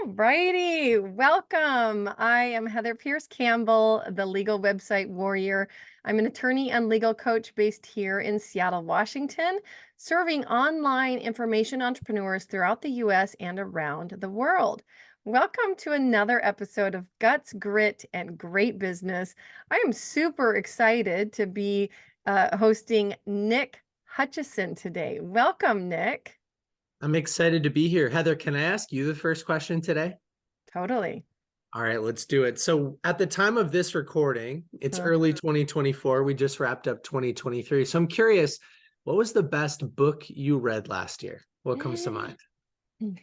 Righty, welcome. I am Heather Pierce Campbell, the legal website warrior. I'm an attorney and legal coach based here in Seattle, Washington, serving online information entrepreneurs throughout the US and around the world. Welcome to another episode of Guts, Grit, and Great Business. I am super excited to be hosting Nick Hutchison today. Welcome, Nick. I'm excited to be here. Heather, can I ask you the first question today? Totally. All right, let's do it. So at the time of this recording, it's early 2024. We just wrapped up 2023. So I'm curious, what was the best book you read last year? What comes to mind? I'm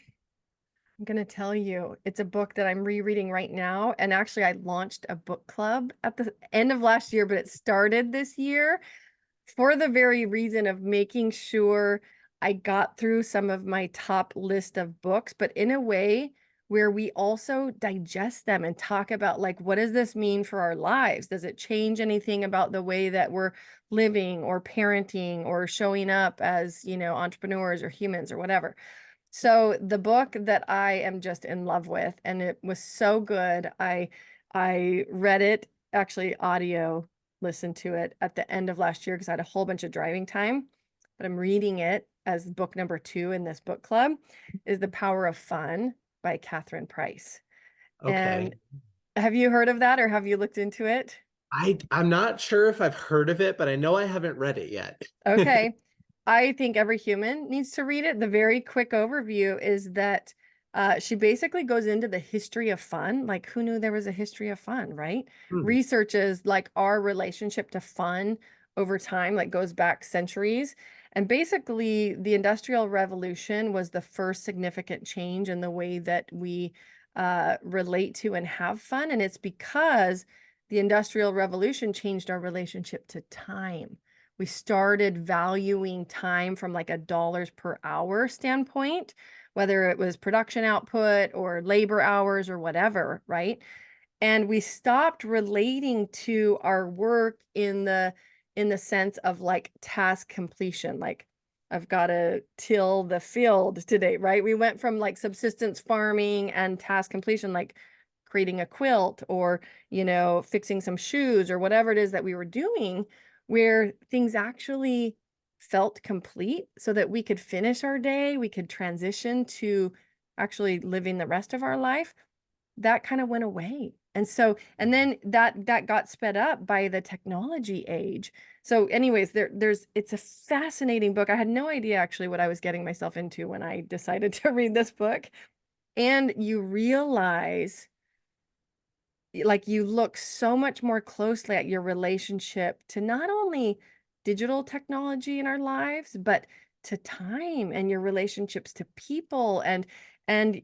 going to tell you, it's a book that I'm rereading right now. And actually, I launched a book club at the end of last year, but it started this year for the very reason of making sure I got through some of my top list of books, but in a way where we also digest them and talk about, like, what does this mean for our lives? Does it change anything about the way that we're living or parenting or showing up as, entrepreneurs or humans or whatever? So the book that I am just in love with, and it was so good. I read it, actually listened to it at the end of last year because I had a whole bunch of driving time, but I'm reading it as book number 2 in this book club, is The Power of Fun by Catherine Price. Okay. And have you heard of that, or have you looked into it? I'm not sure if I've heard of it, but I know I haven't read it yet. Okay. I think every human needs to read it. The very quick overview is that she basically goes into the history of fun. Like, who knew there was a history of fun, right? Hmm. Researches like our relationship to fun over time, like goes back centuries. And basically, the Industrial Revolution was the first significant change in the way that we relate to and have fun. And it's because the Industrial Revolution changed our relationship to time. We started valuing time from like a dollars per hour standpoint, whether it was production output or labor hours or whatever, right? And we stopped relating to our work in the sense of like task completion, like I've got to till the field today, right? We went from like subsistence farming and task completion, like creating a quilt or, fixing some shoes or whatever it is that we were doing, where things actually felt complete so that we could finish our day, we could transition to actually living the rest of our life. That kind of went away. And so, and then that got sped up by the technology age. So anyways, it's a fascinating book. I had no idea actually what I was getting myself into when I decided to read this book. And you realize, like, you look so much more closely at your relationship to not only digital technology in our lives, but to time and your relationships to people, and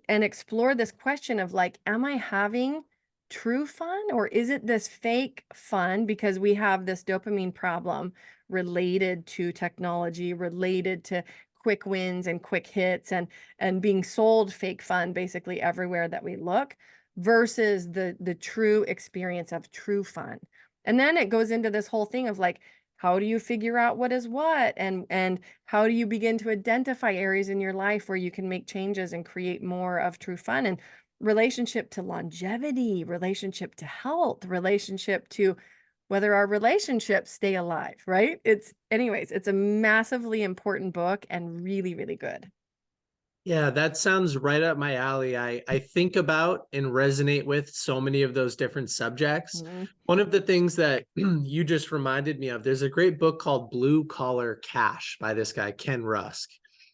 explore this question of like, am I having true fun, or is it this fake fun because we have this dopamine problem related to technology, related to quick wins and quick hits, and being sold fake fun basically everywhere that we look, versus the true experience of true fun. And then it goes into this whole thing of like, how do you figure out what is what, and how do you begin to identify areas in your life where you can make changes and create more of true fun, and relationship to longevity, relationship to health, relationship to whether our relationships stay alive, right? It's a massively important book and really, really good. Yeah, that sounds right up my alley. I think about and resonate with so many of those different subjects. Mhm. One of the things that you just reminded me of, there's a great book called Blue Collar Cash by this guy, Ken Rusk.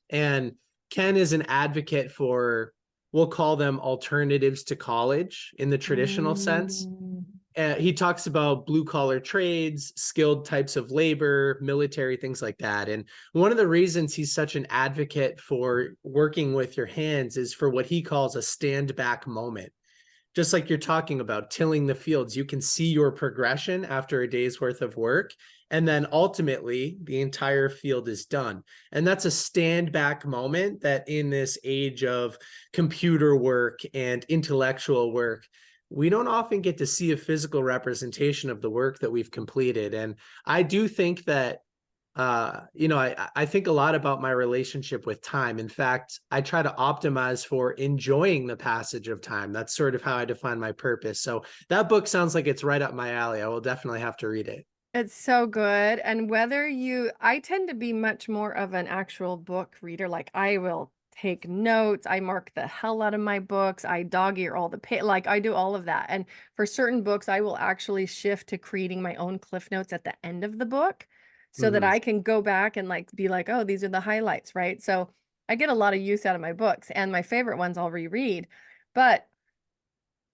And Ken is an advocate for, we'll call them alternatives to college in the traditional sense. Mm. He talks about blue collar trades, skilled types of labor, military, things like that. And one of the reasons he's such an advocate for working with your hands is for what he calls a stand back moment. Just like you're talking about tilling the fields, you can see your progression after a day's worth of work. And then ultimately, the entire field is done. And that's a stand back moment that in this age of computer work and intellectual work, we don't often get to see a physical representation of the work that we've completed. And I do think that I think a lot about my relationship with time. In fact, I try to optimize for enjoying the passage of time. That's sort of how I define my purpose. So that book sounds like it's right up my alley. I will definitely have to read it. It's so good. And I tend to be much more of an actual book reader. Like I will take notes. I mark the hell out of my books. I dog ear all the like I do all of that. And for certain books, I will actually shift to creating my own cliff notes at the end of the book so that Mhm. I can go back and like be like, oh, these are the highlights, right? So I get a lot of use out of my books and my favorite ones I'll reread. But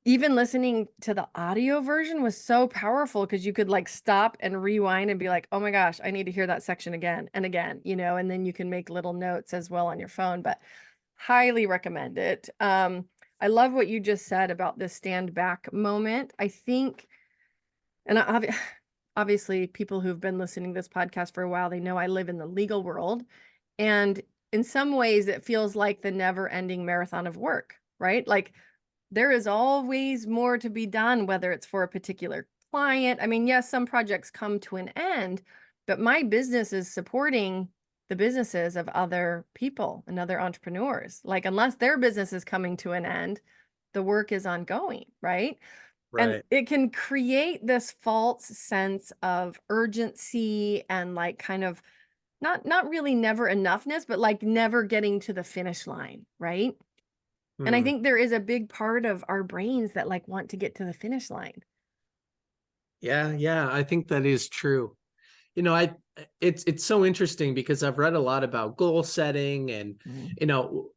even listening to the audio version was so powerful because you could like stop and rewind and be like, "Oh my gosh, I need to hear that section again and again," and then you can make little notes as well on your phone, but highly recommend it. I love what you just said about the stand back moment. I think, and obviously people who've been listening to this podcast for a while, they know I live in the legal world. And in some ways, it feels like the never ending marathon of work, right? Like there is always more to be done, whether it's for a particular client. I mean, yes, some projects come to an end, but my business is supporting the businesses of other people and other entrepreneurs. Like, unless their business is coming to an end, the work is ongoing, right? And Right. it can create this false sense of urgency and like kind of not really never enoughness, but like never getting to the finish line, right? And I Hmm. think there is a big part of our brains that like want to get to the finish line. Yeah, yeah, I think that is true. I it's so interesting because I've read a lot about goal setting and Mm. you know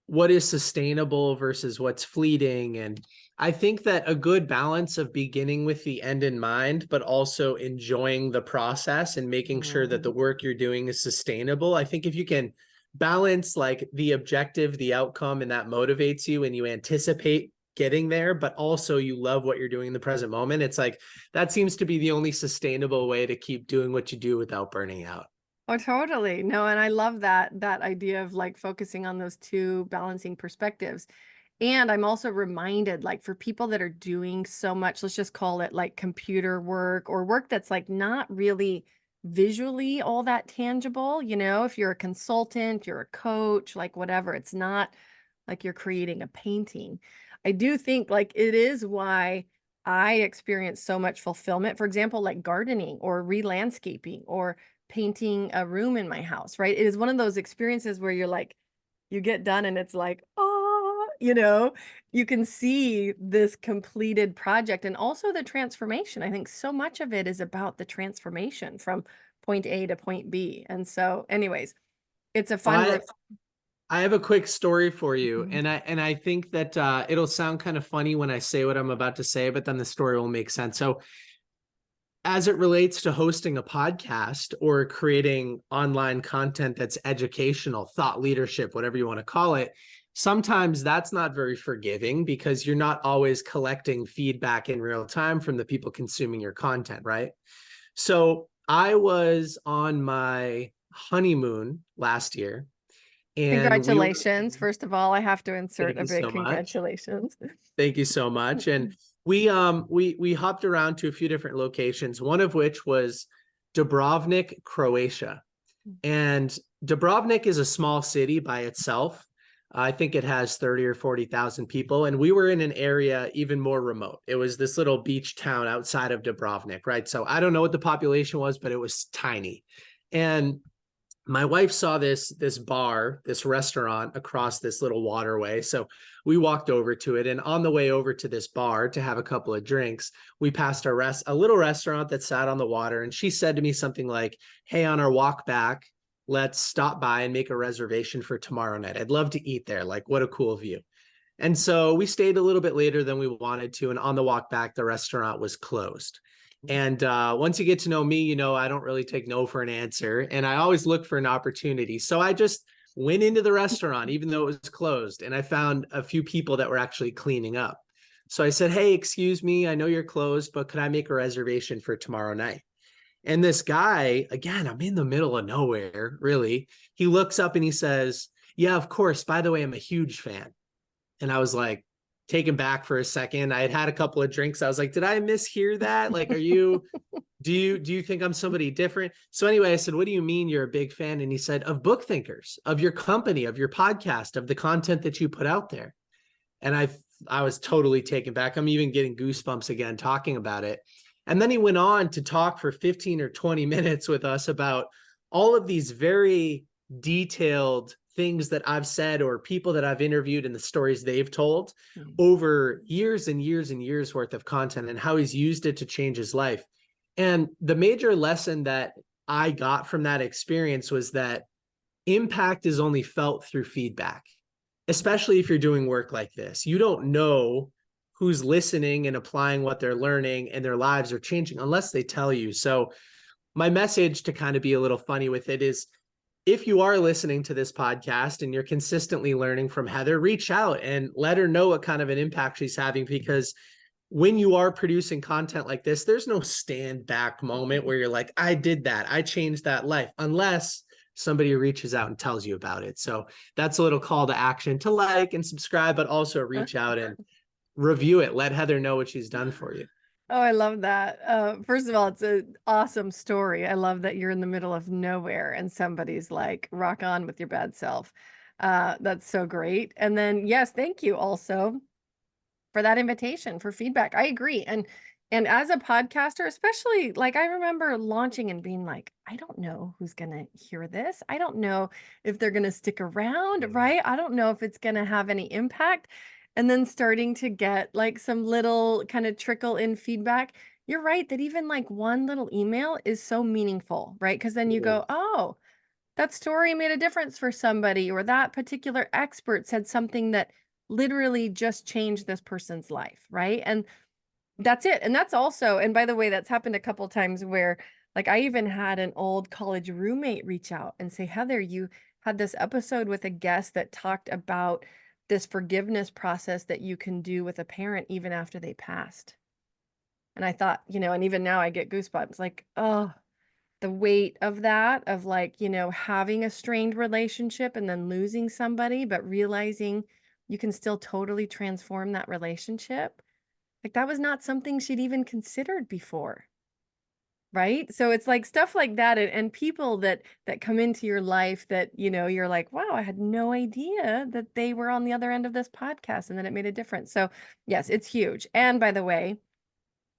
what is sustainable versus what's fleeting. And I think that a good balance of beginning with the end in mind, but also enjoying the process and making sure that the Mhm. work you're doing is sustainable. I think if you can balance like the objective, the outcome, and that motivates you and you anticipate getting there, but also you love what you're doing in the present moment, it's like that seems to be the only sustainable way to keep doing what you do without burning out. Oh, totally. No, and I love that idea of like focusing on those two balancing perspectives. And I'm also reminded, like, for people that are doing so much, let's just call it like computer work or work that's like not really visually all that tangible. If you're a consultant, you're a coach, like whatever, it's not like you're creating a painting. I do think like it is why I experience so much fulfillment. For example, like gardening or re-landscaping or painting a room in my house, right? It is one of those experiences where you're like, you get done and it's like, oh, you can see this completed project and also the transformation. I think so much of it is about the transformation from point A to point B. And so, anyways, it's a fun. I I have a quick story for you, Mhm. and I think that it'll sound kind of funny when I say what I'm about to say, but then the story will make sense. So, as it relates to hosting a podcast or creating online content that's educational, thought leadership, whatever you want to call it, sometimes that's not very forgiving because you're not always collecting feedback in real time from the people consuming your content, right? So, I was on my honeymoon last year and we were Congratulations. First of all, I have to insert thank a you big so much. congratulations. Thank you so much. And we hopped around to a few different locations, one of which was Dubrovnik, Croatia. And Dubrovnik is a small city by itself. I think it has 30 or 40,000 people. And we were in an area even more remote. It was this little beach town outside of Dubrovnik, right? So I don't know what the population was, but it was tiny. And my wife saw this restaurant across this little waterway. So we walked over to it. And on the way over to this bar to have a couple of drinks, we passed a little restaurant that sat on the water. And she said to me something like, "Hey, on our walk back, let's stop by and make a reservation for tomorrow night. I'd love to eat there. Like, what a cool view." And so we stayed a little bit later than we wanted to. And on the walk back, the restaurant was closed. And once you get to know me, I don't really take no for an answer. And I always look for an opportunity. So I just went into the restaurant, even though it was closed. And I found a few people that were actually cleaning up. So I said, "Hey, excuse me, I know you're closed, but could I make a reservation for tomorrow night?" And this guy, again, I'm in the middle of nowhere, really. He looks up and he says, "Yeah, of course. By the way, I'm a huge fan." And I was like, taken back for a second. I had had a couple of drinks. I was like, did I mishear that? Like, do you think I'm somebody different? So anyway, I said, what do you mean you're a big fan? And he said, of book thinkers, of your company, of your podcast, of the content that you put out there. And I was totally taken back. I'm even getting goosebumps again talking about it. And then he went on to talk for 15 or 20 minutes with us about all of these very detailed things that I've said or people that I've interviewed and the stories they've told over years and years and years worth of content, and how he's used it to change his life. And the major lesson that I got from that experience was that impact is only felt through feedback, especially if you're doing work like this. You don't know who's listening and applying what they're learning, and their lives are changing unless they tell you. So my message, to kind of be a little funny with it, is if you are listening to this podcast and you're consistently learning from Heather, reach out and let her know what kind of an impact she's having, because when you are producing content like this, there's no stand back moment where you're like, I did that, I changed that life, unless somebody reaches out and tells you about it. So that's a little call to action, to like and subscribe, but also reach out and review it. Let Heather know what she's done for you. Oh, I love that. First of all, it's an awesome story. I love that you're in the middle of nowhere and somebody's like, rock on with your bad self. That's so great. And then, yes, thank you also for that invitation, for feedback. I agree. And as a podcaster, especially, like, I remember launching and being like, I don't know who's going to hear this. I don't know if they're going to stick around, right? I don't know if it's going to have any impact. And then starting to get like some little kind of trickle in feedback. You're right that even like one little email is so meaningful, right? Because then you go, oh, that story made a difference for somebody, or that particular expert said something that literally just changed this person's life, right? And that's it. And that's also, and by the way, that's happened a couple times where, like, I even had an old college roommate reach out and say, Heather, you had this episode with a guest that talked about this forgiveness process that you can do with a parent even after they passed. And I thought, and even now I get goosebumps, like, oh, the weight of that, of like, having a strained relationship and then losing somebody, but realizing you can still totally transform that relationship. Like, that was not something she'd even considered before. Right? So it's like stuff like that, and people that come into your life that, you're like, wow, I had no idea that they were on the other end of this podcast and that it made a difference. So yes, it's huge. And by the way,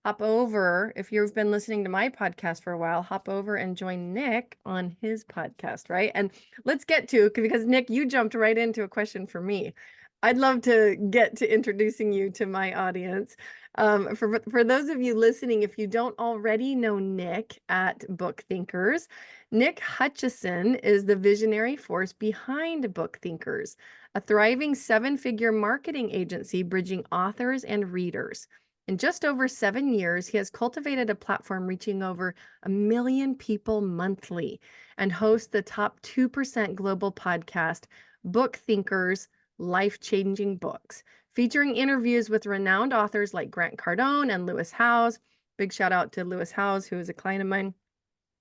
hop over, if you've been listening to my podcast for a while, hop over and join Nick on his podcast, right? And let's get to, because Nick, you jumped right into a question for me. I'd love to get to introducing you to my audience. For those of you listening, if you don't already know Nick at Book Thinkers, Nick Hutchison is the visionary force behind Book Thinkers, a thriving 7-figure marketing agency bridging authors and readers. In just over 7 years, he has cultivated a platform reaching over 1 million people monthly and hosts the top 2% global podcast, Book Thinkers, Life-Changing Books, featuring interviews with renowned authors like Grant Cardone and Lewis Howes. Big shout out to Lewis Howes, who is a client of mine.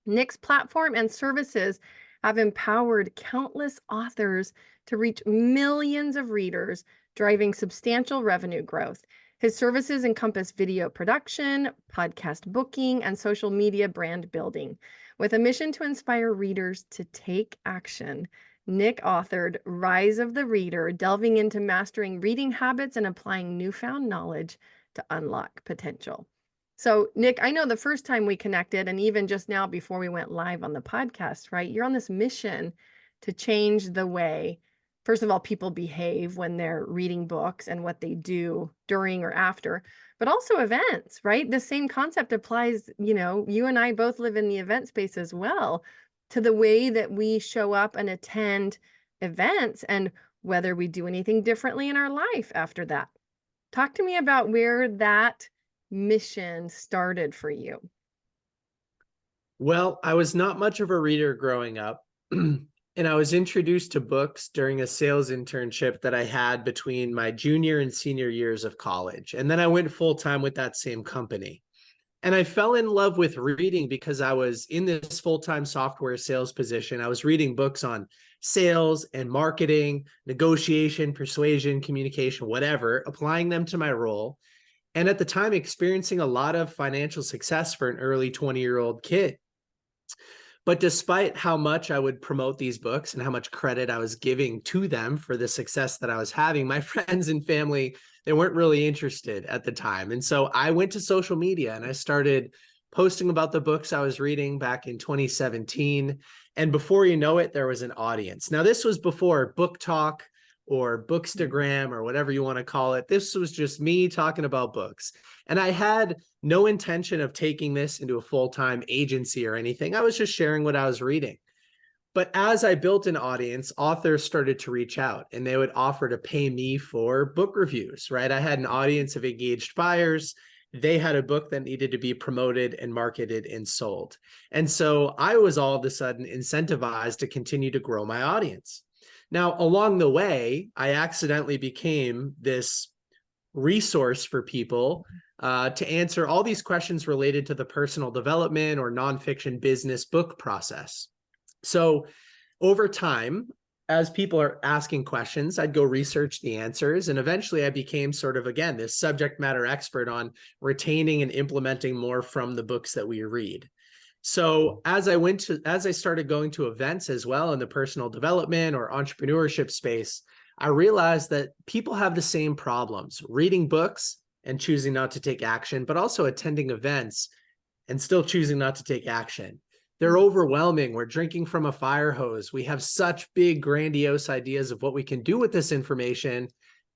Nick's platform and services have empowered countless authors to reach millions of readers, driving substantial revenue growth. His services encompass video production, podcast booking, and social media brand building. With a mission to inspire readers to take action, Nick authored Rise of the Reader, delving into mastering reading habits and applying newfound knowledge to unlock potential. So, Nick, I know the first time we connected, and even just now before we went live on the podcast, right? You're on this mission to change the way, first of all, people behave when they're reading books and what they do during or after, but also events, right? The same concept applies, you and I both live in the event space as well, to the way that we show up and attend events and whether we do anything differently in our life after that. Talk to me about where that mission started for you. Well, I was not much of a reader growing up. And I was introduced to books during a sales internship that I had between my junior and senior years of college. And then I went full time with that same company. And I fell in love with reading because I was in this full-time software sales position. I was reading books on sales and marketing, negotiation, persuasion, communication, whatever, applying them to my role. And at the time, experiencing a lot of financial success for an early 20-year-old kid. But despite how much I would promote these books and how much credit I was giving to them for the success that I was having, my friends and family, they weren't really interested at the time. And so I went to social media and I started posting about the books I was reading back in 2017. And before you know it, there was an audience. Now, this was before Book Talk or Bookstagram or whatever you want to call it. This was just me talking about books. And I had no intention of taking this into a full-time agency or anything. I was just sharing what I was reading. But as I built an audience, authors started to reach out and they would offer to pay me for book reviews, right? I had an audience of engaged buyers. They had a book that needed to be promoted and marketed and sold. And so I was all of a sudden incentivized to continue to grow my audience. Now, along the way, I accidentally became this resource for people to answer all these questions related to the personal development or nonfiction business book process. So over time, as people are asking questions, I'd go research the answers. And eventually I became sort of, again, this subject matter expert on retaining and implementing more from the books that we read. So as I started going to events as well in the personal development or entrepreneurship space, I realized that people have the same problems, reading books and choosing not to take action, but also attending events and still choosing not to take action. They're overwhelming. We're drinking from a fire hose. We have such big, grandiose ideas of what we can do with this information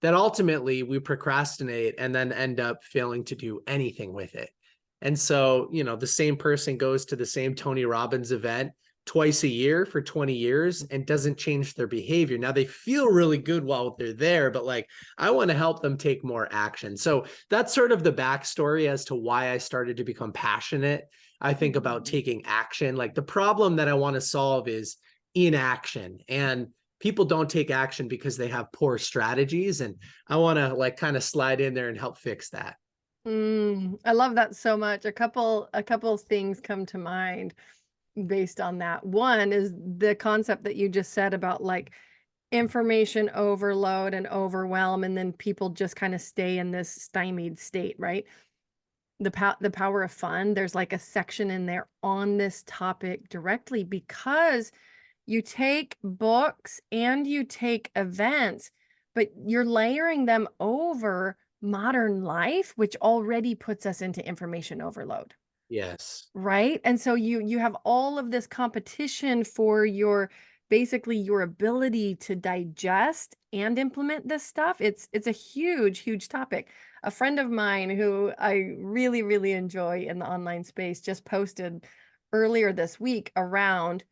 that ultimately we procrastinate and then end up failing to do anything with it. And so, you know, the same person goes to the same Tony Robbins event twice a year for 20 years and doesn't change their behavior. Now they feel really good while they're there, but like, I want to help them take more action. So that's sort of the backstory as to why I started to become passionate. I think about taking action. Like the problem that I want to solve is inaction, and people don't take action because they have poor strategies. And I want to like kind of slide in there and help fix that. I love that so much. A couple things come to mind based on that. One is the concept that you just said about like information overload and overwhelm, and then people just kind of stay in this stymied state, right? The power of fun. There's like a section in there on this topic directly, because you take books and you take events, but you're layering them over modern life, which already puts us into information overload. Yes. Right? And so you have all of this competition for your basically your ability to digest and implement this stuff. It's a huge topic. A friend of mine who I really, really enjoy in the online space just posted earlier this week around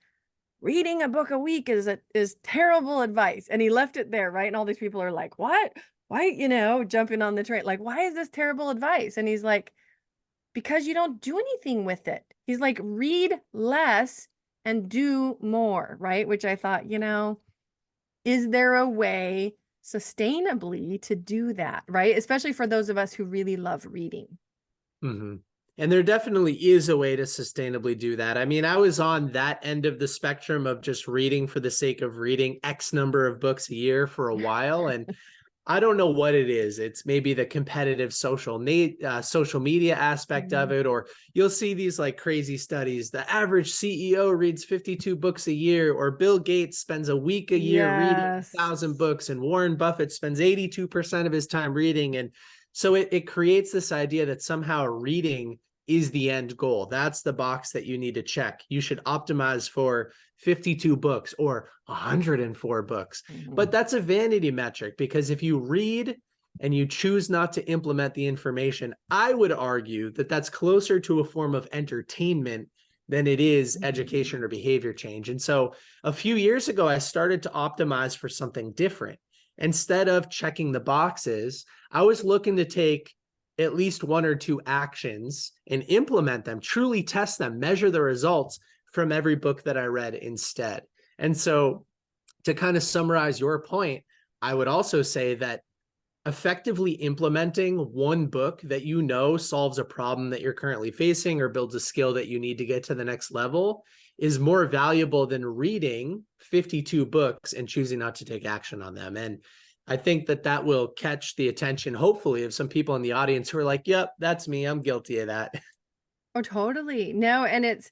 reading a book a week is terrible advice. And he left it there, right? And all these people are like, what? Why, jumping on the train, like, why is this terrible advice? And he's like, because you don't do anything with it. He's like, read less and do more, right? Which I thought, is there a way sustainably to do that, right? Especially for those of us who really love reading. Mm-hmm. And there definitely is a way to sustainably do that. I mean, I was on that end of the spectrum of just reading for the sake of reading X number of books a year for a while. And I don't know what it is. It's maybe the competitive social media aspect of it, or you'll see these like crazy studies. The average CEO reads 52 books a year, or Bill Gates spends a week a year reading 1,000 books, and Warren Buffett spends 82% of his time reading. And so it creates this idea that somehow reading is the end goal. That's the box that you need to check. You should optimize for 52 books or 104 books. But that's a vanity metric, because if you read and you choose not to implement the information, I would argue that that's closer to a form of entertainment than it is education or behavior change. And so a few years ago, I started to optimize for something different. Instead of checking the boxes, I was looking to take at least one or two actions and implement them, truly test them, measure the results from every book that I read instead. And so to kind of summarize your point, I would also say that effectively implementing one book that you know solves a problem that you're currently facing or builds a skill that you need to get to the next level is more valuable than reading 52 books and choosing not to take action on them. And I think that that will catch the attention, hopefully, of some people in the audience who are like, yep, that's me. I'm guilty of that. Oh, totally. No, and it's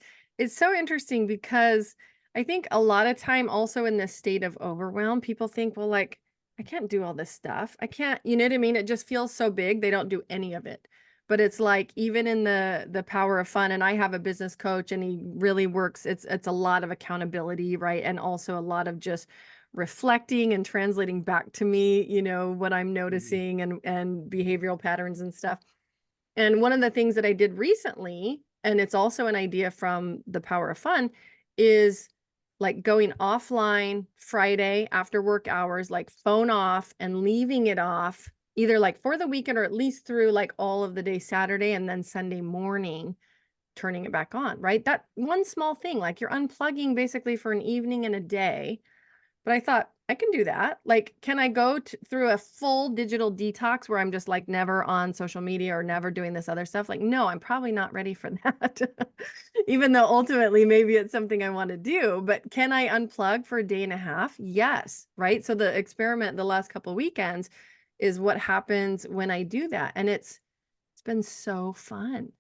so interesting because I think a lot of time also in this state of overwhelm, people think, well, like, I can't do all this stuff. I can't, you know what I mean? It just feels so big. They don't do any of it. But it's like even in the power of fun, and I have a business coach and he really works, it's a lot of accountability, right? And also a lot of just reflecting and translating back to me, what I'm noticing and behavioral patterns and stuff. And one of the things that I did recently, and it's also an idea from the power of fun, is like going offline Friday after work hours, like phone off and leaving it off either like for the weekend or at least through like all of the day Saturday and then Sunday morning turning it back on, right? That one small thing, like you're unplugging basically for an evening and a day, but I thought, I can do that. Like, can I go through a full digital detox where I'm just like never on social media or never doing this other stuff? Like, no, I'm probably not ready for that. Even though ultimately maybe it's something I want to do, but can I unplug for a day and a half? Yes. Right. So the experiment the last couple of weekends is what happens when I do that. And it's been so fun.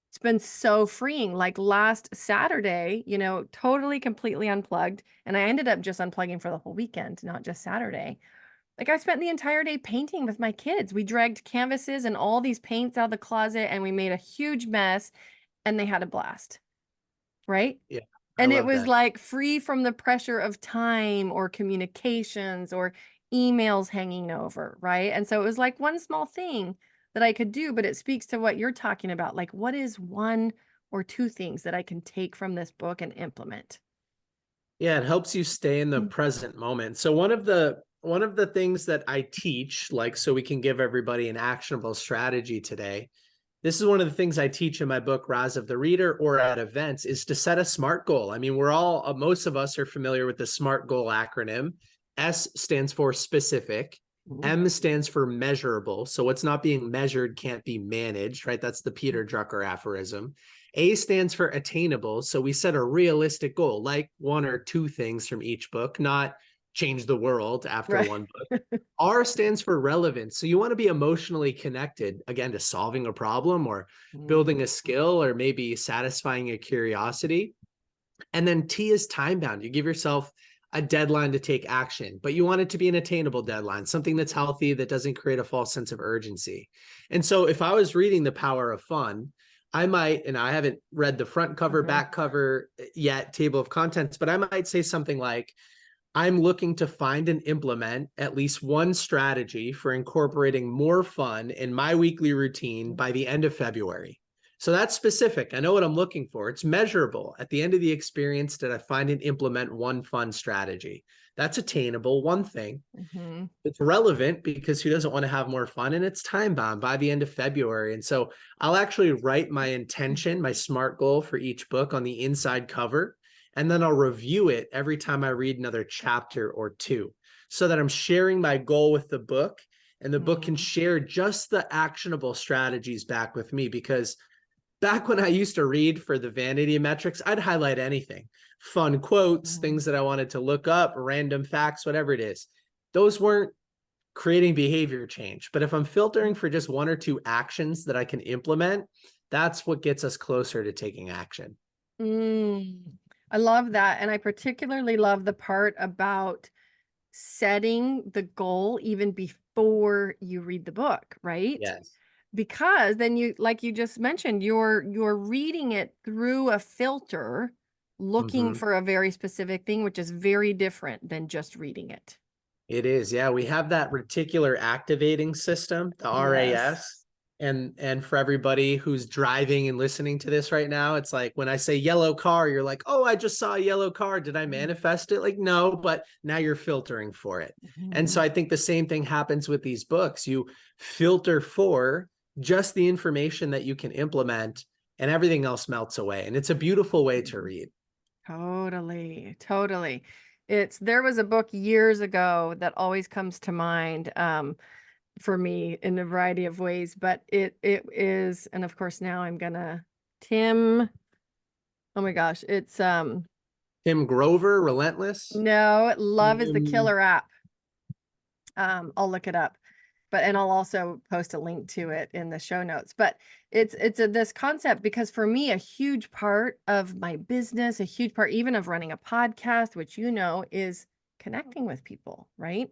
It's been so freeing. Like last Saturday, totally completely unplugged. And I ended up just unplugging for the whole weekend, not just Saturday. Like I spent the entire day painting with my kids. We dragged canvases and all these paints out of the closet and we made a huge mess and they had a blast. Right. Yeah, I And it love was that. like free from the pressure of time or communications or emails hanging over. Right. And so it was like one small thing that I could do, but it speaks to what you're talking about. Like, what is one or two things that I can take from this book and implement? Yeah, it helps you stay in the Mm. present moment. So one of the things that I teach, like so we can give everybody an actionable strategy today. This is one of the things I teach in my book, Rise of the Reader, or at events, is to set a SMART goal. I mean, we're all, most of us are familiar with the SMART goal acronym. S stands for specific. Mhm. M stands for measurable. So what's not being measured can't be managed, right? That's the Peter Drucker aphorism. A stands for attainable. So we set a realistic goal, like one or two things from each book, not change the world after Right. one book. R stands for relevance. So you want to be emotionally connected, again, to solving a problem or building Mhm. a skill or maybe satisfying a curiosity. And then T is time bound. You give yourself a deadline to take action, but you want it to be an attainable deadline, something that's healthy, that doesn't create a false sense of urgency. And so if I was reading The Power of Fun, I might, and I haven't read the front cover, Mhm. back cover yet, table of contents, but I might say something like, I'm looking to find and implement at least one strategy for incorporating more fun in my weekly routine by the end of February. So that's specific. I know what I'm looking for. It's measurable. At the end of the experience, did I find and implement one fun strategy? That's attainable, one thing. Mhm. It's relevant because who doesn't want to have more fun? And it's time bound by the end of February. And so I'll actually write my intention, my SMART goal for each book on the inside cover. And then I'll review it every time I read another chapter or two so that I'm sharing my goal with the book and the book can Mhm. share just the actionable strategies back with me. Because back when I used to read for the vanity metrics, I'd highlight anything, fun quotes, Mhm. things that I wanted to look up, random facts, whatever it is. Those weren't creating behavior change. But if I'm filtering for just one or two actions that I can implement, that's what gets us closer to taking action. Mm. I love that. And I particularly love the part about setting the goal even before you read the book, right? Yes. Because then you, like you just mentioned, you're reading it through a filter, looking Mm-hmm. for a very specific thing, which is very different than just reading it. It is. Yeah, we have that reticular activating system, the Yes. RAS. And for everybody who's driving and listening to this right now, it's like when I say yellow car, you're like, "Oh, I just saw a yellow car. Did I manifest it?" Like, no, but now you're filtering for it. And so Mhm. I think the same thing happens with these books. You filter for just the information that you can implement and everything else melts away. And it's a beautiful way to Mhm. read. Totally, totally. There was a book years ago that always comes to mind. for me in a variety of ways, but it is, and of course now I'm gonna Tim, oh my gosh, it's Tim Grover, Relentless. no, Love is the Tim, Killer app. I'll look it up, but and I'll also post a link to it in the show notes. But this concept, because for me, a huge part of my business, a huge part even of running a podcast, which you know, is connecting with people, right?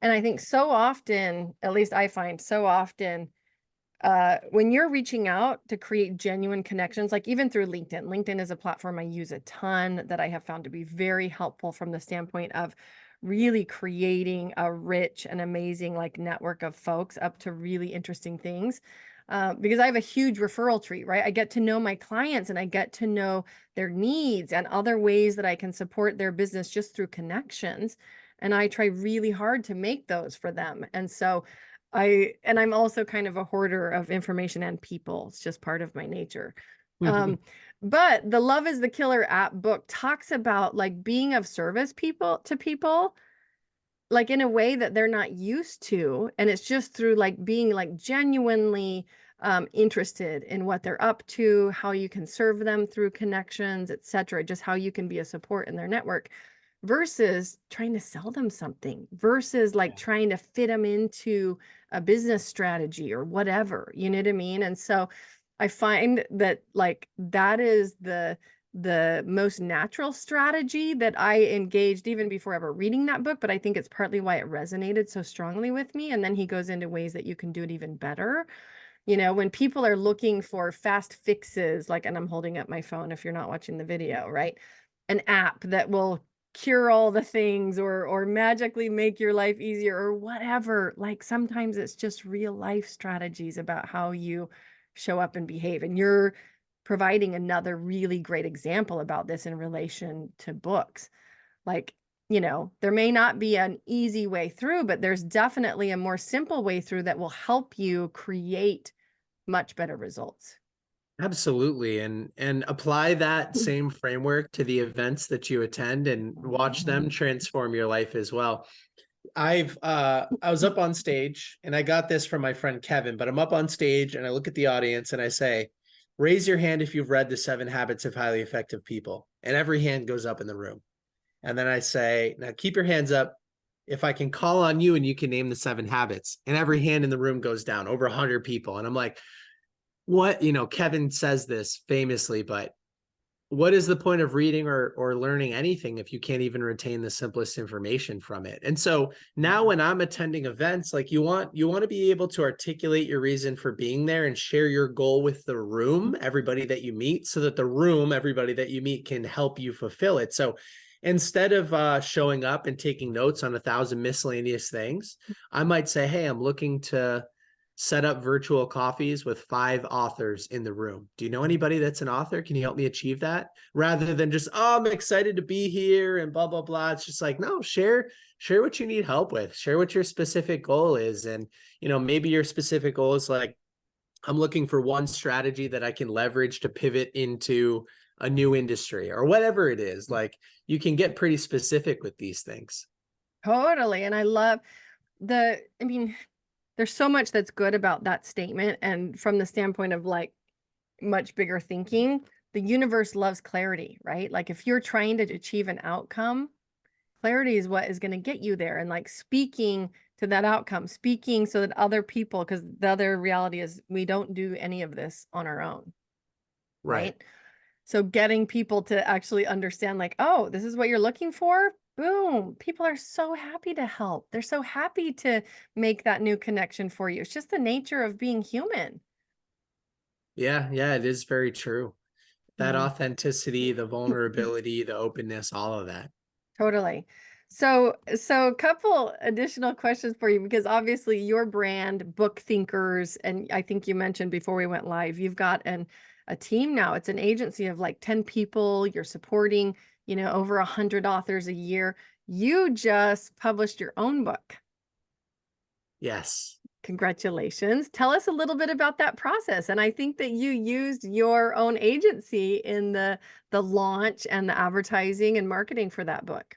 And I think so often, at least I find so often, when you're reaching out to create genuine connections, like even through LinkedIn is a platform I use a ton that I have found to be very helpful from the standpoint of really creating a rich and amazing like network of folks up to really interesting things. Because I have a huge referral tree, right? I get to know my clients and I get to know their needs and other ways that I can support their business just through connections. And I try really hard to make those for them. And so I'm also kind of a hoarder of information and people. It's just part of my nature. Um, but the Love is the Killer app book talks about like being of service to people, like in a way that they're not used to. And it's just through like being like genuinely interested in what they're up to, how you can serve them through connections, etc. Just how you can be a support in their network versus trying to sell them something, versus like trying to fit them into a business strategy or whatever, you know what I mean? And so I find that like that is the most natural strategy that I engaged even before ever reading that book, but I think it's partly why it resonated so strongly with me. And then he goes into ways that you can do it even better. You know, when people are looking for fast fixes, like, and I'm holding up my phone if you're not watching the video, right? An app that will cure all the things or magically make your life easier or whatever. Like sometimes it's just real life strategies about how you show up and behave. And you're providing another really great example about this in relation to books. Like, you know, there may not be an easy way through, but there's definitely a more simple way through that will help you create much better results. Absolutely. And apply that same framework to the events that you attend and watch them transform your life as well. I was up on stage and I got this from my friend Kevin, but I'm up on stage and I look at the audience and I say, raise your hand if you've read The 7 Habits of Highly Effective People. And every hand goes up in the room. And then I say, now keep your hands up if I can call on you and you can name the 7 habits. And every hand in the room goes down, over 100 people. And I'm like, what, Kevin says this famously, but what is the point of reading or learning anything if you can't even retain the simplest information from it? And so now when I'm attending events, like you want to be able to articulate your reason for being there and share your goal with the room, everybody that you meet, so that the room, everybody that you meet can help you fulfill it. So instead of showing up and taking notes on 1,000 miscellaneous things, I might say, hey, I'm looking to set up virtual coffees with 5 authors in the room. Do you know anybody that's an author? Can you help me achieve that? Rather than just, oh, I'm excited to be here and blah, blah, blah. It's just like, no, share what you need help with, share what your specific goal is. And, maybe your specific goal is like, I'm looking for one strategy that I can leverage to pivot into a new industry or whatever it is. Like you can get pretty specific with these things. Totally. And I love I mean, there's so much that's good about that statement. And from the standpoint of like much bigger thinking, the universe loves clarity, right? Like if you're trying to achieve an outcome, clarity is what is going to get you there. And like speaking to that outcome, speaking so that other people, because the other reality is we don't do any of this on our own, Right. right? So getting people to actually understand like, oh, this is what you're looking for. Boom. People are so happy to help. They're so happy to make that new connection for you. It's just the nature of being human. Yeah. Yeah. It is very true. That Mhm. authenticity, the vulnerability, the openness, all of that. Totally. So a couple additional questions for you, because obviously your brand, Book Thinkers, and I think you mentioned before we went live, you've got a team now. It's an agency of like 10 people. You're supporting, over 100 authors a year. You just published your own book. Yes. Congratulations. Tell us a little bit about that process. And I think that you used your own agency in the launch and the advertising and marketing for that book.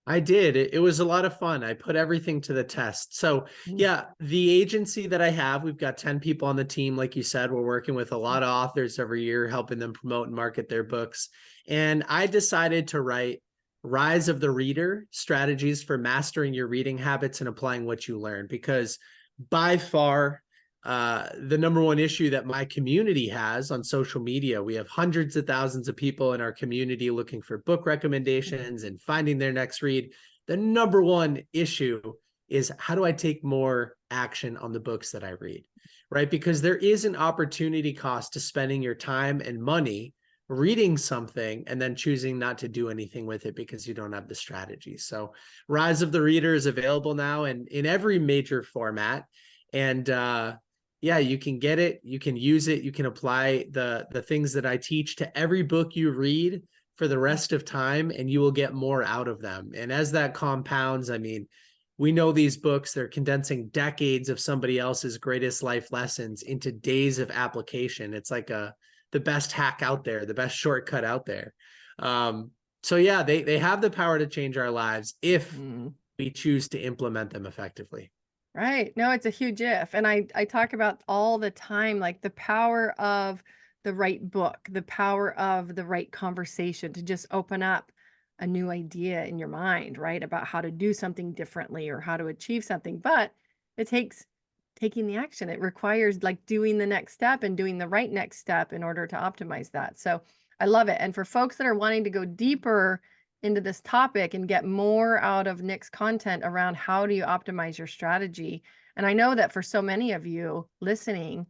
I did. It was a lot of fun. I put everything to the test. So, Mm. yeah, the agency that I have, we've got 10 people on the team. Like you said, we're working with a lot of authors every year, helping them promote and market their books. And I decided to write Rise of the Reader: Strategies for Mastering Your Reading Habits and Applying What You Learn, because by far, the number one issue that my community has on social media, we have hundreds of thousands of people in our community looking for book recommendations and finding their next read. The number one issue is, how do I take more action on the books that I read, right? Because there is an opportunity cost to spending your time and money reading something and then choosing not to do anything with it because you don't have the strategy. So Rise of the Reader is available now and in every major format. And yeah, you can get it, you can use it, you can apply the things that I teach to every book you read for the rest of time, and you will get more out of them. And as that compounds, I mean, we know these books, they're condensing decades of somebody else's greatest life lessons into days of application. It's like the best hack out there, the best shortcut out there. So yeah, they have the power to change our lives if Mm. we choose to implement them effectively. Right. No, it's a huge if. And I talk about all the time, like the power of the right book, the power of the right conversation to just open up a new idea in your mind, right? About how to do something differently or how to achieve something. But it takes taking the action. It requires like doing the next step and doing the right next step in order to optimize that. So I love it. And for folks that are wanting to go deeper into this topic and get more out of Nick's content around how do you optimize your strategy. And I know that for so many of you listening,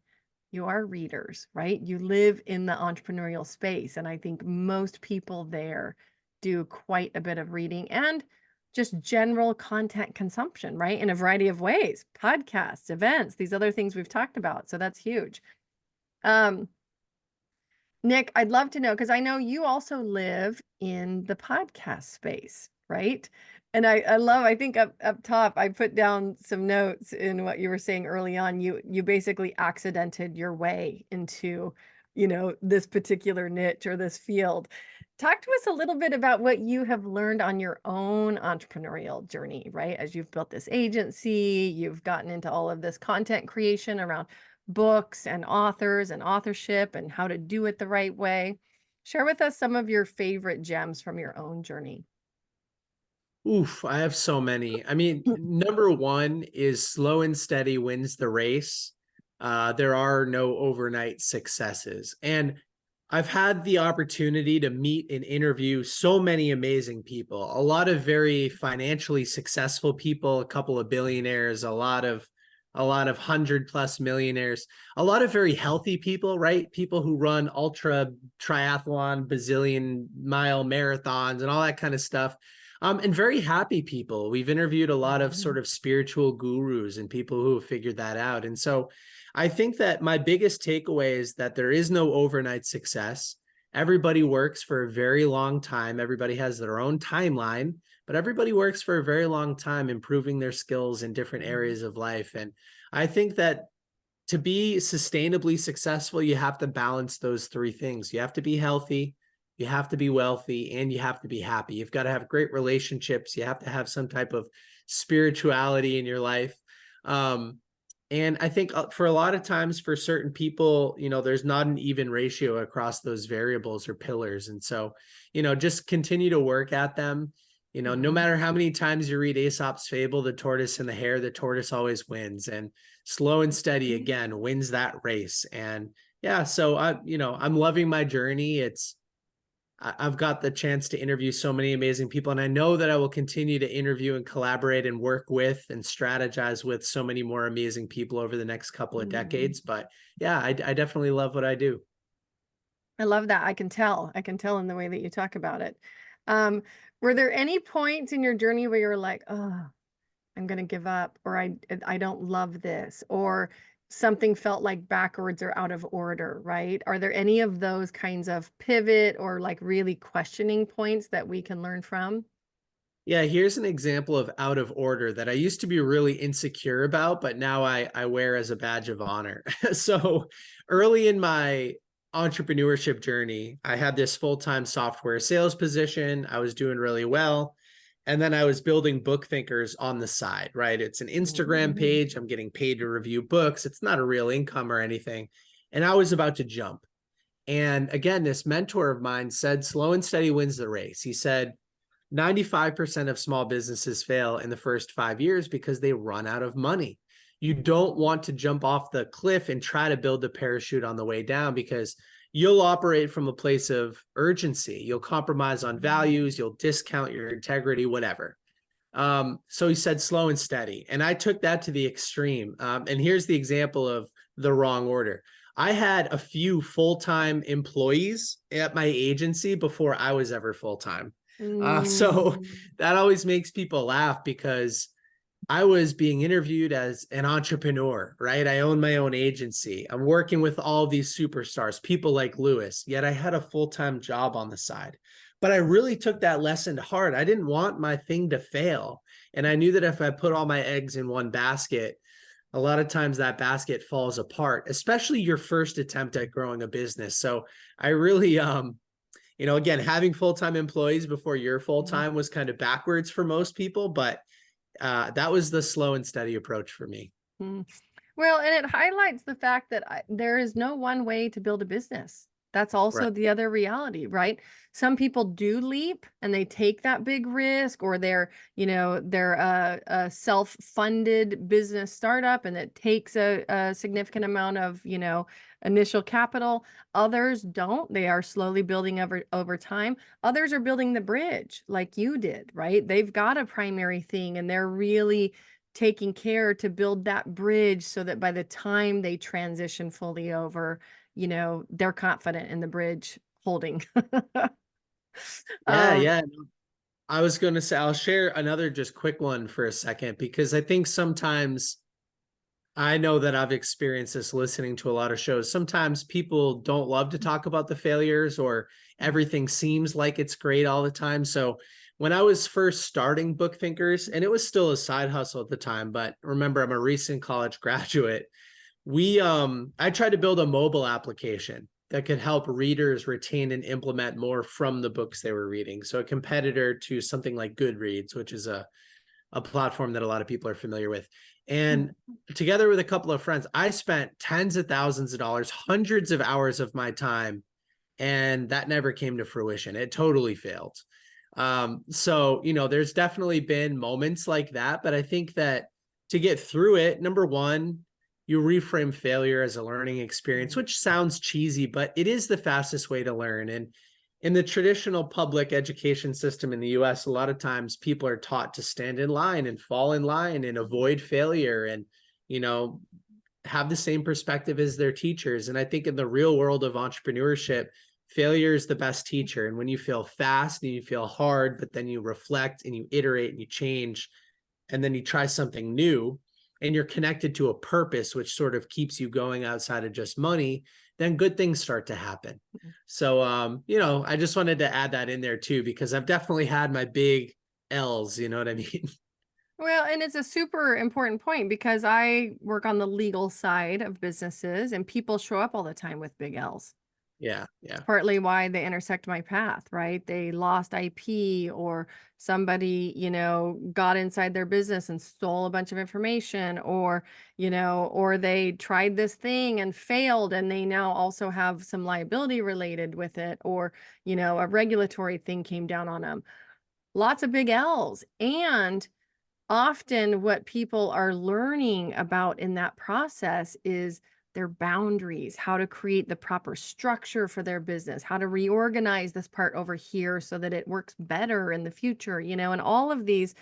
you are readers, right? You live in the entrepreneurial space. And I think most people there do quite a bit of reading and just general content consumption, right? In a variety of ways, podcasts, events, these other things we've talked about. So that's huge. Um, Nick, I'd love to know because I know you also live in the podcast space, right? And I love, I think up top, I put down some notes in what you were saying early on. You basically accidented your way into, this particular niche or this field. Talk to us a little bit about what you have learned on your own entrepreneurial journey, right? As you've built this agency, you've gotten into all of this content creation around books and authors and authorship and how to do it the right way. Share with us some of your favorite gems from your own journey. Oof, I have so many. I mean, number one is slow and steady wins the race. There are no overnight successes. And I've had the opportunity to meet and interview so many amazing people, a lot of very financially successful people, a couple of billionaires, a lot of 100+ millionaires, a lot of very healthy people, right? People who run ultra triathlon, bazillion mile marathons and all that kind of stuff. And very happy people. We've interviewed a lot of Mhm. sort of spiritual gurus and people who have figured that out. And so I think that my biggest takeaway is that there is no overnight success. Everybody works for a very long time. Everybody has their own timeline, but everybody works for a very long time, improving their skills in different Mhm. areas of life. And I think that to be sustainably successful, you have to balance those three things. You have to be healthy, you have to be wealthy, and you have to be happy. You've got to have great relationships. You have to have some type of spirituality in your life. Um, and I think for a lot of times for certain people, there's not an even ratio across those variables or pillars. And so, just continue to work at them. No Mhm. matter how many times you read Aesop's fable, the tortoise and the hare, the tortoise always wins. And slow and steady Mhm. again wins that race. And yeah, so I'm loving my journey. I've got the chance to interview so many amazing people, and I know that I will continue to interview and collaborate and work with and strategize with so many more amazing people over the next couple of Mhm. decades. But yeah, I definitely love what I do. I love that. I can tell. I can tell in the way that you talk about it. Um, were there any points in your journey where you're like, oh, I'm gonna give up, or I don't love this, or something felt like backwards or out of order, right? Are there any of those kinds of pivot or like really questioning points that we can learn from? Yeah, here's an example of out of order that I used to be really insecure about, but now I wear as a badge of honor. So early in my entrepreneurship journey, I had this full-time software sales position. I was doing really well. And then I was building book thinkers on the side, right? It's an Instagram Mhm. page. I'm getting paid to review books. It's not a real income or anything. And I was about to jump. And again, this mentor of mine said, slow and steady wins the race. He said, 95% of small businesses fail in the first 5 years because they run out of money. You don't want to jump off the cliff and try to build a parachute on the way down, because you'll operate from a place of urgency. You'll compromise on values, you'll discount your integrity, whatever. So he said slow and steady. And I took that to the extreme. And here's the example of the wrong order. I had a few full-time employees at my agency before I was ever full-time. So Mm. that always makes people laugh, because I was being interviewed as an entrepreneur, right? I own my own agency. I'm working with all these superstars, people like Lewis, yet I had a full-time job on the side. But I really took that lesson to heart. I didn't want my thing to fail. And I knew that if I put all my eggs in one basket, a lot of times that basket falls apart, especially your first attempt at growing a business. So I really, again, having full-time employees before you're full-time was kind of backwards for most people, but that was the slow and steady approach for me. Mm. Well, and it highlights the fact that there is no one way to build a business. That's Right. also the other reality, right? Some people do leap and they take that big risk, or they're a self-funded business startup and it takes a significant amount of, initial capital. Others don't. They are slowly building over time. Others are building the bridge like you did, right? They've got a primary thing and they're really taking care to build that bridge so that by the time they transition fully over, they're confident in the bridge holding. Yeah, um yeah. I was going to say, I'll share another just quick one for a second, because I think sometimes, I know that I've experienced this listening to a lot of shows. Sometimes people don't love to talk about the failures, or everything seems like it's great all the time. So when I was first starting Book Thinkers, and it was still a side hustle at the time, but remember, I'm a recent college graduate. I tried to build a mobile application that could help readers retain and implement more from the books they were reading. So a competitor to something like Goodreads, which is a platform that a lot of people are familiar with. And together with a couple of friends, I spent tens of thousands of dollars, hundreds of hours of my time, and that never came to fruition. It totally failed. So, there's definitely been moments like that, but I think that to get through it, number one, you reframe failure as a learning experience, which sounds cheesy, but it is the fastest way to learn. And in the traditional public education system in the US, a lot of times people are taught to stand in line and fall in line and avoid failure and, you know, have the same perspective as their teachers. And I think in the real world of entrepreneurship, failure is the best teacher. And when you fail fast and you feel hard, but then you reflect and you iterate and you change, and then you try something new, and you're connected to a purpose, which sort of keeps you going outside of just money, then good things start to happen. So, I just wanted to add that in there too, because I've definitely had my big L's, you know what I mean? Well, and it's a super important point because I work on the legal side of businesses and people show up all the time with big L's. Yeah, yeah. Partly why they intersect my path, right? They lost IP, or somebody, got inside their business and stole a bunch of information, or they tried this thing and failed and they now also have some liability related with it, or, a regulatory thing came down on them. Lots of big L's. And often what people are learning about in that process is their boundaries, how to create the proper structure for their business, how to reorganize this part over here so that it works better in the future, and all of these.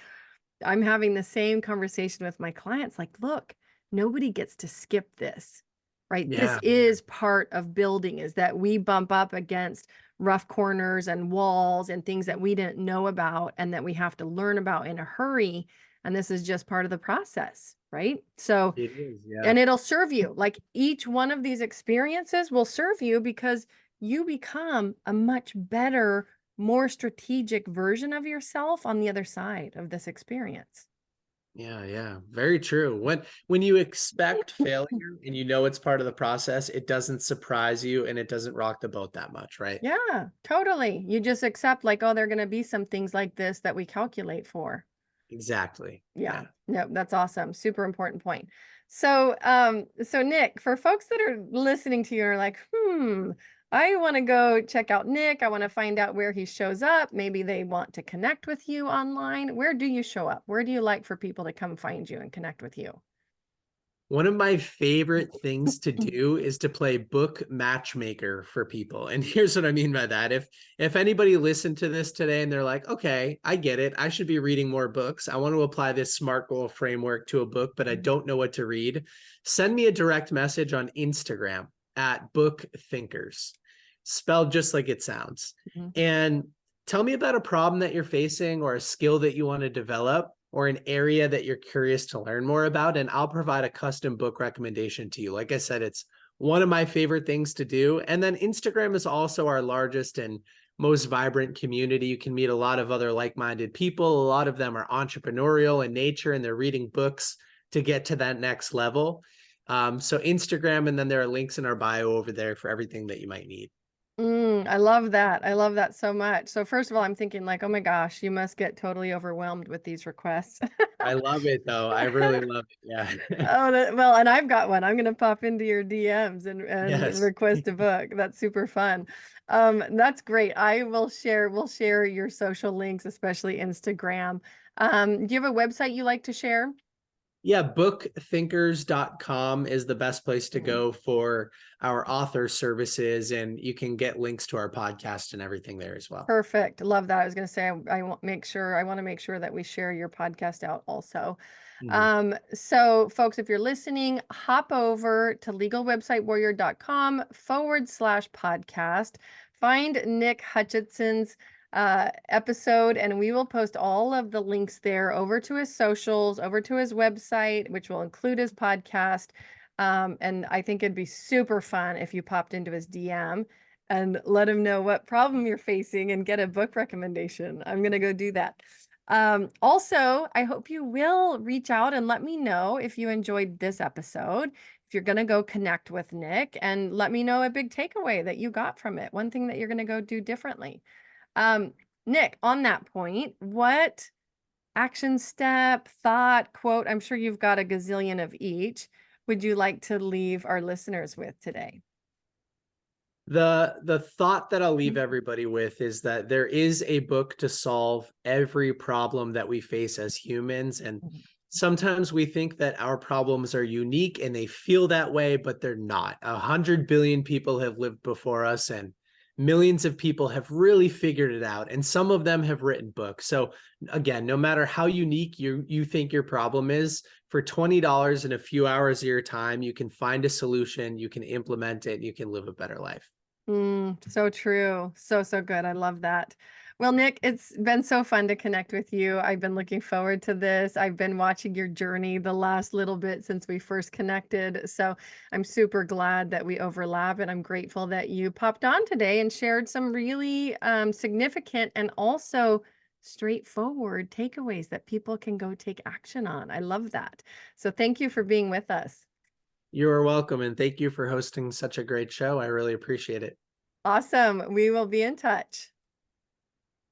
I'm having the same conversation with my clients like, look, nobody gets to skip this, right? This Yeah. is part of building, is that we bump up against rough corners and walls and things that we didn't know about and that we have to learn about in a hurry. And this is just part of the process, right? So, It is, yeah. and it'll serve you. Like each one of these experiences will serve you because you become a much better, more strategic version of yourself on the other side of this experience. Yeah, yeah, very true. When you expect failure and you know it's part of the process, it doesn't surprise you and it doesn't rock the boat that much, right? Yeah, totally. You just accept like, oh, there are going to be some things like this that we calculate for. Exactly. Yeah. Yeah. No, that's awesome. Super important point. So Nick, for folks that are listening to you and are like, I want to go check out Nick. I want to find out where he shows up. Maybe they want to connect with you online. Where do you show up? Where do you like for people to come find you and connect with you? One of my favorite things to do is to play book matchmaker for people. And here's what I mean by that. If anybody listened to this today and they're like, "Okay, I get it. I should be reading more books. I want to apply this SMART goal framework to a book, but I don't know what to read." Send me a direct message on Instagram at book thinkers, spelled just like it sounds. Mhm. And tell me about a problem that you're facing or a skill that you want to develop or an area that you're curious to learn more about, and I'll provide a custom book recommendation to you. Like I said, it's one of my favorite things to do. And then Instagram is also our largest and most vibrant community. You can meet a lot of other like-minded people. A lot of them are entrepreneurial in nature and they're reading books to get to that next level. So Instagram, and then there are links in our bio over there for everything that you might need. I love that. I love that so much. So first of all, I'm thinking like, oh my gosh, you must get totally overwhelmed with these requests. I love it though. I really love it. Yeah. Oh, well, and I've got one. I'm gonna pop into your DMs and Yes. request a book. That's super fun. That's great. We'll share your social links, especially Instagram. Do you have a website you like to share? Yeah, bookthinkers.com is the best place to Mhm. go for our author services, and you can get links to our podcast and everything there as well. Perfect. Love that. I was gonna say I want to make sure that we share your podcast out also. Mhm. So folks, if you're listening, hop over to legalwebsitewarrior.com/podcast. Find Nick Hutchison's episode, and we will post all of the links there over to his socials, over to his website, which will include his podcast. And I think it'd be super fun if you popped into his DM and let him know what problem you're facing and get a book recommendation. I'm going to go do that. Also, I hope you will reach out and let me know if you enjoyed this episode. If you're going to go connect with Nick, and let me know a big takeaway that you got from it, one thing that you're going to go do differently. Um, Nick, on that point, what action step, thought, quote, I'm sure you've got a gazillion of each, would you like to leave our listeners with today? The thought that I'll leave everybody with is that there is a book to solve every problem that we face as humans. And Mhm. sometimes we think that our problems are unique and they feel that way, but they're not. 100 billion people have lived before us, and millions of people have really figured it out. And some of them have written books. So again, no matter how unique you think your problem is, for $20 in a few hours of your time, you can find a solution, you can implement it, you can live a better life. So true. So good. I love that. Well, Nick, it's been so fun to connect with you. I've been looking forward to this. I've been watching your journey the last little bit since we first connected. So I'm super glad that we overlap, and I'm grateful that you popped on today and shared some really significant and also straightforward takeaways that people can go take action on. I love that. So thank you for being with us. You are welcome, and thank you for hosting such a great show. I really appreciate it. Awesome. We will be in touch.